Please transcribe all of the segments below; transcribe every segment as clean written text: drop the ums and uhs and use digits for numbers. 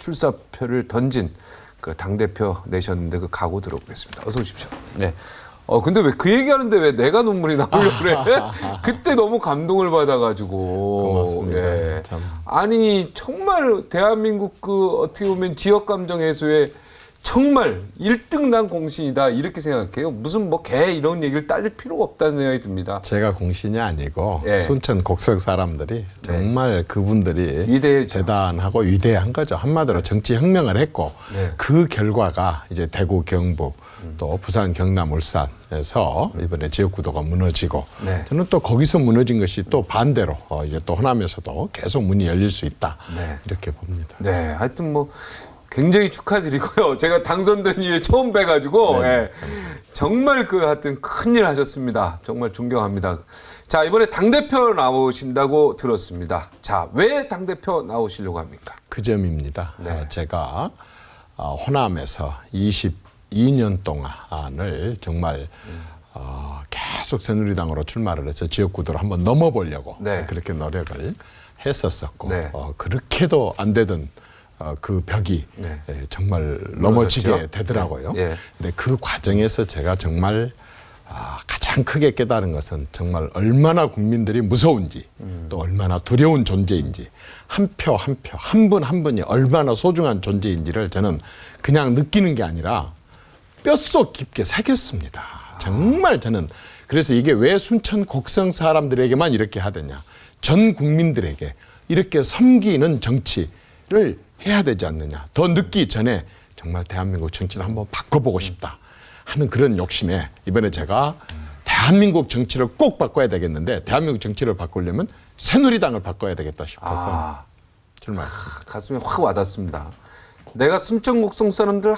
출사표를 던진 그 당대표 내셨는데 그 각오 들어보겠습니다. 어서 오십시오. 네. 근데 왜 그 얘기하는데 왜 내가 눈물이 나오려고 그래? 그때 너무 감동을 받아가지고. 고맙습니다. 예. 참. 아니, 정말 대한민국 그 어떻게 보면 지역 감정 해소에 정말 1등난 공신이다. 이렇게 생각해요. 무슨 뭐 개 이런 얘기를 따질 필요가 없다는 생각이 듭니다. 제가 공신이 아니고 예. 순천 곡석 사람들이 정말 그분들이 위대하죠. 대단하고 위대한 거죠. 한마디로 정치 혁명을 했고 네. 그 결과가 이제 대구, 경북, 또 부산, 경남, 울산에서 이번에 지역구도가 무너지고 네. 저는 또 거기서 무너진 것이 또 반대로 이제 또 호남에서도 계속 문이 열릴 수 있다. 네. 이렇게 봅니다. 네, 하여튼 뭐 굉장히 축하드리고요. 제가 당선된 이후에 처음 뵈가지고 예, 정말 그 하여튼 큰일 하셨습니다. 정말 존경합니다. 자, 이번에 당대표 나오신다고 들었습니다. 자, 왜 당대표 나오시려고 합니까? 그 점입니다. 네. 제가 호남에서 22년 동안을 정말 계속 새누리당으로 출마를 해서 지역구도를 한번 넘어보려고 네. 그렇게 노력을 했었었고 네. 그렇게도 안 되던 그 벽이 네. 정말 넘어지게 무너졌죠? 되더라고요. 네. 근데 그 과정에서 제가 정말 가장 크게 깨달은 것은 정말 얼마나 국민들이 무서운지 또 얼마나 두려운 존재인지 한 표 한 표, 한 분 한 분이 얼마나 소중한 존재인지를 저는 그냥 느끼는 게 아니라 뼛속 깊게 새겼습니다. 정말 저는 그래서 이게 왜 순천 곡성 사람들에게만 이렇게 하느냐. 전 국민들에게 이렇게 섬기는 정치를 해야 되지 않느냐. 더 늦기 전에 정말 대한민국 정치를 한번 바꿔보고 싶다 하는 그런 욕심에 이번에 제가 대한민국 정치를 꼭 바꿔야 되겠는데 대한민국 정치를 바꾸려면 새누리당을 바꿔야 되겠다 싶어서 출마했습니다. 가슴에 확 와닿습니다. 내가 순천 곡성 사람들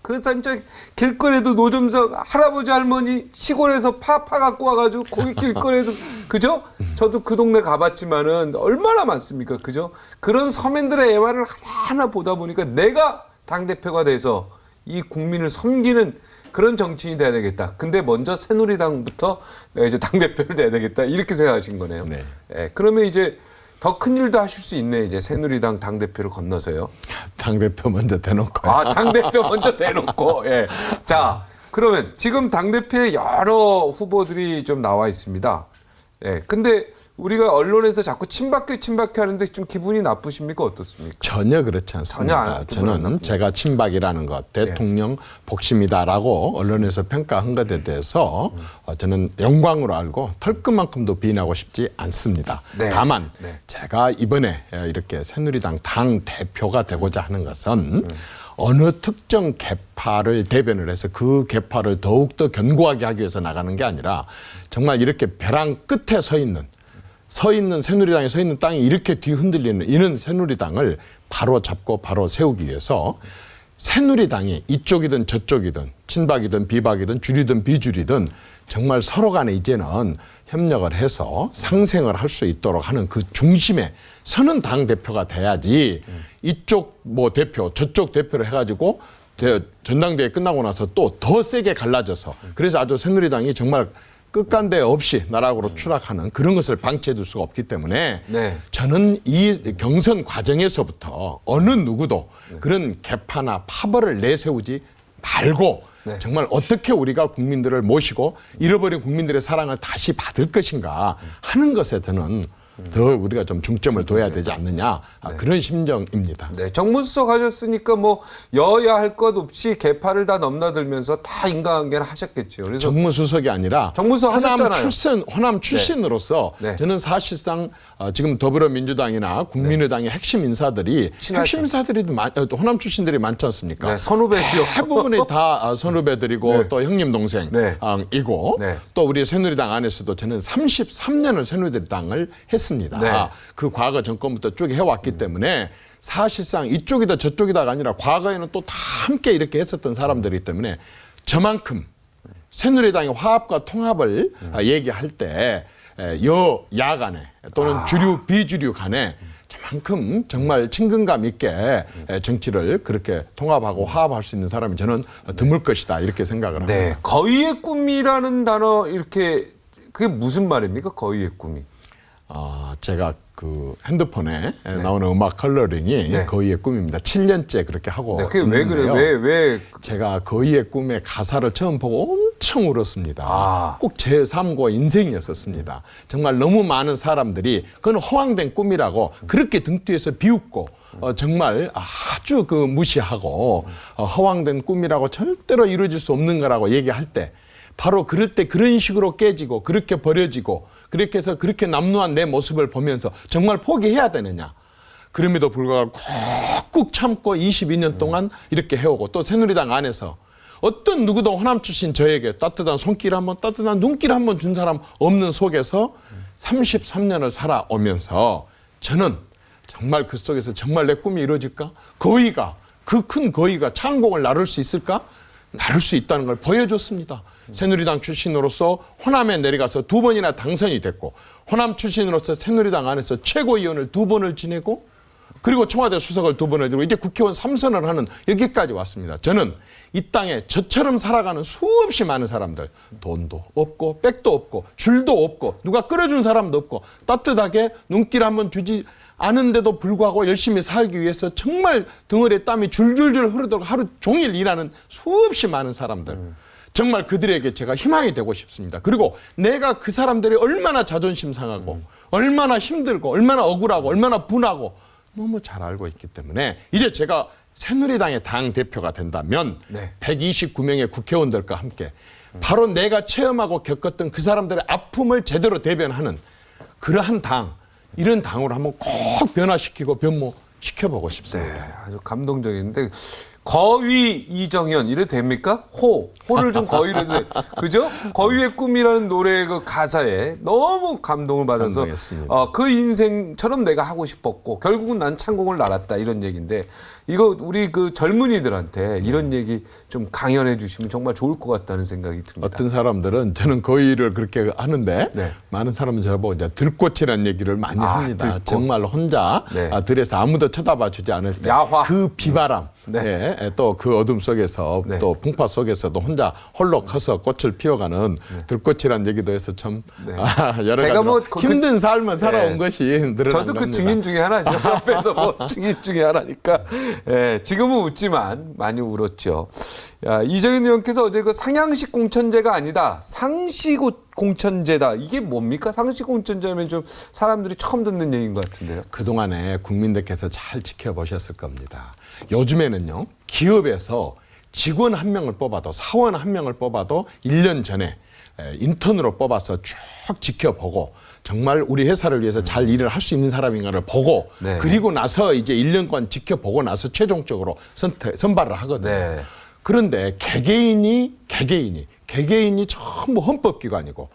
그 진짜 길거리에도 노점석 할아버지 할머니 시골에서 파 갖고 와가지고 거기 길거리에서 그죠? 저도 그 동네 가봤지만은 얼마나 많습니까, 그죠? 그런 서민들의 애환을 하나하나 보다 보니까 내가 당 대표가 돼서 이 국민을 섬기는 그런 정치인이 돼야 되겠다. 근데 먼저 새누리당부터 내가 이제 당 대표를 돼야 되겠다 이렇게 생각하신 거네요. 네. 예, 그러면 이제 더 큰 일도 하실 수 있네. 이제 새누리당 당 대표를 건너서요. 당대표 먼저 대놓고 당대표 먼저 대놓고. 예. 자, 그러면 지금 당대표에 여러 후보들이 좀 나와 있습니다. 예. 근데 우리가 언론에서 자꾸 친박해 하는데 좀 기분이 나쁘십니까? 어떻습니까? 전혀 그렇지 전혀 않습니다. 안 저는 제가 친박이라는 것, 대통령 복심이다라고 언론에서 평가한 것에 대해서 저는 영광으로 알고 털끝만큼도 비난하고 싶지 않습니다. 네. 다만 네. 제가 이번에 이렇게 새누리당 당 대표가 되고자 하는 것은 어느 특정 계파를 대변을 해서 그 계파를 더욱더 견고하게 하기 위해서 나가는 게 아니라 정말 이렇게 벼랑 끝에 서 있는 새누리당에 서 있는 땅이 이렇게 뒤흔들리는 이런 새누리당을 바로 잡고 바로 세우기 위해서 새누리당이 이쪽이든 저쪽이든 친박이든 비박이든 줄이든 비줄이든 정말 서로 간에 이제는 협력을 해서 상생을 할 수 있도록 하는 그 중심에 서는 당 대표가 돼야지 이쪽 뭐 대표 저쪽 대표를 해가지고 전당대회 끝나고 나서 또 더 세게 갈라져서 그래서 아주 새누리당이 정말 끝간데 없이 나락으로 추락하는 그런 것을 방치해 둘 수가 없기 때문에 네. 저는 이 경선 과정에서부터 어느 누구도 그런 개파나 파벌을 내세우지 말고 네. 정말 어떻게 우리가 국민들을 모시고 잃어버린 국민들의 사랑을 다시 받을 것인가 하는 것에 저는 더 우리가 좀 중점을 둬야 되지 않느냐 그런 심정입니다. 네, 정무수석 하셨으니까 뭐 여야 할 것 없이 개파를 다 넘나들면서 다 인간관계를 하셨겠죠. 그래서 정무수석이 아니라 정무수석 하셨잖아요. 호남 출신으로서 네. 저는 사실상 지금 더불어민주당이나 국민의당의 핵심 인사들이 핵심 인사들이 호남 출신들이 많지 않습니까? 네, 선후배시요. 대부분이 다 선후배들이고 네. 또 형님 동생이고 네. 또 우리 새누리당 안에서도 저는 33년을 새누리당을 했습니다. 네. 그 과거 정권부터 쭉 해왔기 때문에 사실상 이쪽이다 저쪽이다가 아니라 과거에는 또 다 함께 이렇게 했었던 사람들이기 때문에 저만큼 새누리당의 화합과 통합을 얘기할 때 여야 간에 또는 주류 비주류 간에 저만큼 정말 친근감 있게 정치를 그렇게 통합하고 화합할 수 있는 사람이 저는 드물 것이다 이렇게 생각을 합니다. 네, 거의의 꿈이라는 단어 이렇게 그게 무슨 말입니까? 거의의 꿈이. 제가 그 핸드폰에 나오는 음악 컬러링이 네. 거의의 꿈입니다. 7년째 그렇게 하고 네, 그게 왜 그래요? 있는데요. 왜 제가 거의의 꿈의 가사를 처음 보고 엄청 울었습니다. 아. 꼭 제 삶과 인생이었었습니다. 정말 너무 많은 사람들이 그건 허황된 꿈이라고 그렇게 등 뒤에서 비웃고 정말 아주 그 무시하고 허황된 꿈이라고 절대로 이루어질 수 없는 거라고 얘기할 때 바로 그럴 때 그런 식으로 깨지고 그렇게 버려지고 그렇게 해서 그렇게 남루한 내 모습을 보면서 정말 포기해야 되느냐. 그럼에도 불구하고 꾹꾹 참고 22년 동안 이렇게 해오고 또 새누리당 안에서 어떤 누구도 호남 출신 저에게 따뜻한 손길 한번 따뜻한 눈길 한번 준 사람 없는 속에서 33년을 살아오면서 저는 정말 그 속에서 정말 내 꿈이 이루어질까? 거위가 그 큰 거위가 창공을 나를 수 있을까? 나를 수 있다는 걸 보여줬습니다. 새누리당 출신으로서 호남에 내려가서 2번이나 당선이 됐고 호남 출신으로서 새누리당 안에서 최고위원을 2번을 지내고 그리고 청와대 수석을 2번을 지내고 이제 국회의원 3선을 하는 여기까지 왔습니다. 저는 이 땅에 저처럼 살아가는 수없이 많은 사람들 돈도 없고 백도 없고 줄도 없고 누가 끌어준 사람도 없고 따뜻하게 눈길 한번 주지 않은데도 불구하고 열심히 살기 위해서 정말 등허리에 땀이 줄줄줄 흐르도록 하루 종일 일하는 수없이 많은 사람들 정말 그들에게 제가 희망이 되고 싶습니다. 그리고 내가 그 사람들이 얼마나 자존심 상하고 얼마나 힘들고 얼마나 억울하고 얼마나 분하고 너무 잘 알고 있기 때문에 이제 제가 새누리당의 당대표가 된다면 네. 129명의 국회의원들과 함께 바로 내가 체험하고 겪었던 그 사람들의 아픔을 제대로 대변하는 그러한 당 이런 당으로 한번 꼭 변화시키고 변모시켜보고 싶습니다. 네, 아주 감동적인데 거위 이정현 이래도 됩니까? 호를 좀 거위로 해도 돼. 그죠? 거위의 꿈이라는 노래의 그 가사에 너무 감동을 받아서 감동했습니다. 그 인생처럼 내가 하고 싶었고 결국은 난 창공을 날았다 이런 얘기인데 이거 우리 그 젊은이들한테 이런 얘기 좀 강연해 주시면 정말 좋을 것 같다는 생각이 듭니다. 어떤 사람들은 저는 거의를 그렇게 하는데 네. 많은 사람은 저보고 이제 들꽃이라는 얘기를 많이 합니다. 들꽃. 정말 혼자 네. 들에서 아무도 쳐다봐 주지 않을 때 야화. 그 비바람 네. 또 그 어둠 속에서 네. 또 풍파 속에서도 혼자 홀로 커서 꽃을 피워가는 들꽃이라는 얘기도 해서 참 네. 여러 제가 가지로 뭐 힘든 삶을 살아온 네. 것이 늘어난 저도 그 겁니다. 증인 중에 하나죠. 옆에서 뭐 증인 중에 하나니까. 예, 지금은 웃지만 많이 울었죠. 야, 이정현 의원께서 어제 그 상향식 공천제가 아니다. 상식 공천제다. 이게 뭡니까? 상식 공천제면 좀 사람들이 처음 듣는 얘기인 것 같은데요. 그동안에 국민들께서 잘 지켜보셨을 겁니다. 요즘에는요, 기업에서 직원 한 명을 뽑아도 사원 한 명을 뽑아도 1년 전에 인턴으로 뽑아서 쭉 지켜보고 정말 우리 회사를 위해서 잘 일을 할 수 있는 사람인가를 보고 네. 그리고 나서 이제 1년간 지켜보고 나서 최종적으로 선발을 하거든요. 네. 그런데 개개인이 전부 헌법기관이고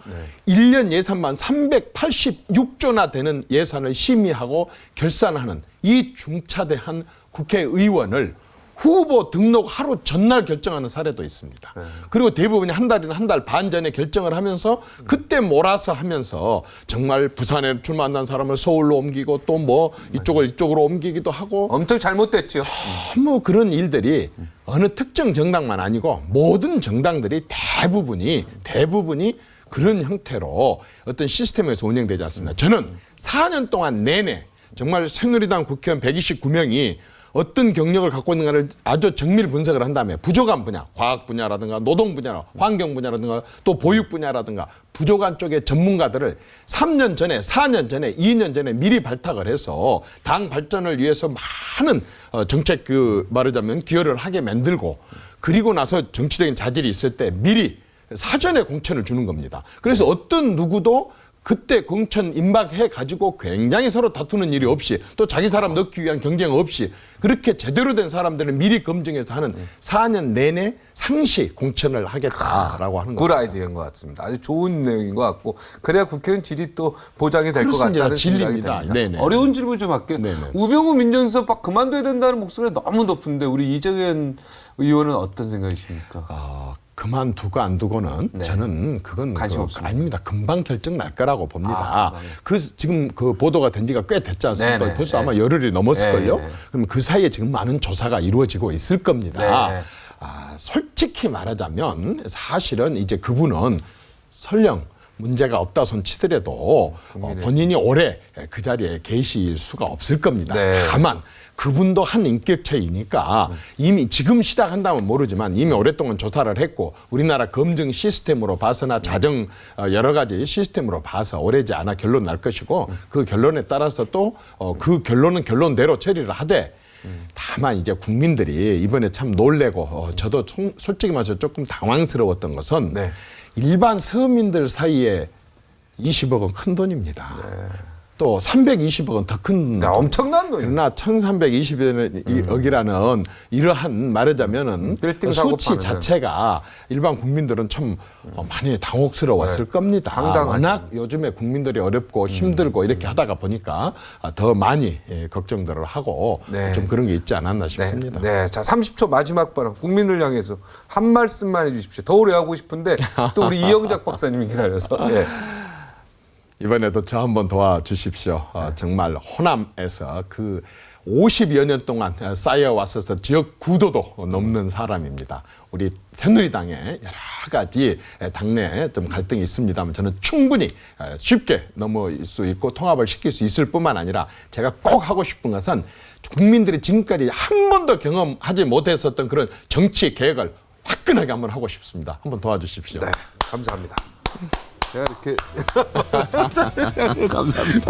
1년 예산만 386조나 되는 예산을 심의하고 결산하는 이 중차대한 국회의원을 후보 등록 하루 전날 결정하는 사례도 있습니다. 그리고 대부분이 한 달이나 한 달 반 전에 결정을 하면서 그때 몰아서 하면서 정말 부산에 출마한다는 사람을 서울로 옮기고 또 뭐 이쪽으로 옮기기도 하고 엄청 잘못됐죠. 너무 그런 일들이 어느 특정 정당만 아니고 모든 정당들이 대부분이 그런 형태로 어떤 시스템에서 운영되지 않습니다. 저는 4년 동안 내내 정말 새누리당 국회의원 129명이 어떤 경력을 갖고 있는가를 아주 정밀 분석을 한 다음에 부족한 분야, 과학 분야라든가 노동 분야, 환경 분야라든가 또 보육 분야라든가 부족한 쪽의 전문가들을 3년 전에, 4년 전에, 2년 전에 미리 발탁을 해서 당 발전을 위해서 많은 정책 말하자면 기여를 하게 만들고 그리고 나서 정치적인 자질이 있을 때 미리 사전에 공천을 주는 겁니다. 그래서 어떤 누구도 그때 공천 임박해 가지고 굉장히 서로 다투는 일이 없이 또 자기 사람 넣기 위한 경쟁 없이 그렇게 제대로 된 사람들은 미리 검증해서 하는 4년 내내 상시 공천을 하겠다라고 하는 굿 겁니다. 아이디어인 것 같습니다. 아주 좋은 내용인 것 같고 그래야 국회의원 질이 또 보장이 될 것 그렇습니다. 같다는 생각이 진리입니다. 듭니다. 네네. 어려운 질문 좀 할게요. 네네. 우병우 민정수석 막 그만둬야 된다는 목소리가 너무 높은데 우리 이정현 의원은 어떤 생각이십니까? 그만두고 안 두고는 네. 저는 그건 관심 없습니다. 아닙니다. 금방 결정 날 거라고 봅니다. 네. 지금 그 보도가 된 지가 꽤 됐지 않습니까? 네네. 벌써 아마 열흘이 넘었을걸요. 네. 그럼 그 사이에 지금 많은 조사가 이루어지고 있을 겁니다. 네. 솔직히 말하자면 사실은 이제 그분은 설령 문제가 없다 손 치더라도 본인이 오래 그 자리에 계실 수가 없을 겁니다. 네. 다만 그분도 한 인격체이니까 이미 지금 시작한다면 모르지만 이미 오랫동안 조사를 했고 우리나라 검증 시스템으로 봐서나 자정 여러 가지 시스템으로 봐서 오래지 않아 결론 날 것이고 그 결론에 따라서 또 그 결론은 결론대로 처리를 하되 다만 이제 국민들이 이번에 참 놀래고 저도 솔직히 말해서 조금 당황스러웠던 것은 네. 일반 서민들 사이에 20억은 큰 돈입니다. 또 320억은 더 큰 돈. 엄청난 돈이에요. 그러나 1320억이라는 이러한 말하자면은 빌딩 사고 수치 파는. 자체가 일반 국민들은 참 많이 당혹스러웠을 겁니다. 당당하죠. 워낙 요즘에 국민들이 어렵고 힘들고 이렇게 하다가 보니까 더 많이 걱정들을 하고 네. 좀 그런 게 있지 않았나 싶습니다. 네. 자, 30초 마지막 발언. 국민을 향해서 한 말씀만 해주십시오. 더 오래 하고 싶은데 또 우리 이영작 박사님이 기다려서. 예. 이번에도 저 한번 도와주십시오. 정말 호남에서 그 50여 년 동안 쌓여왔어서 지역 구도도 넘는 사람입니다. 우리 새누리당에 여러 가지 당내 좀 갈등이 있습니다만 저는 충분히 쉽게 넘어올 수 있고 통합을 시킬 수 있을 뿐만 아니라 제가 꼭 하고 싶은 것은 국민들이 지금까지 한 번도 경험하지 못했었던 그런 정치 개혁을 화끈하게 한번 하고 싶습니다. 한번 도와주십시오. 네. 감사합니다. 제가 이렇게 감사합니다.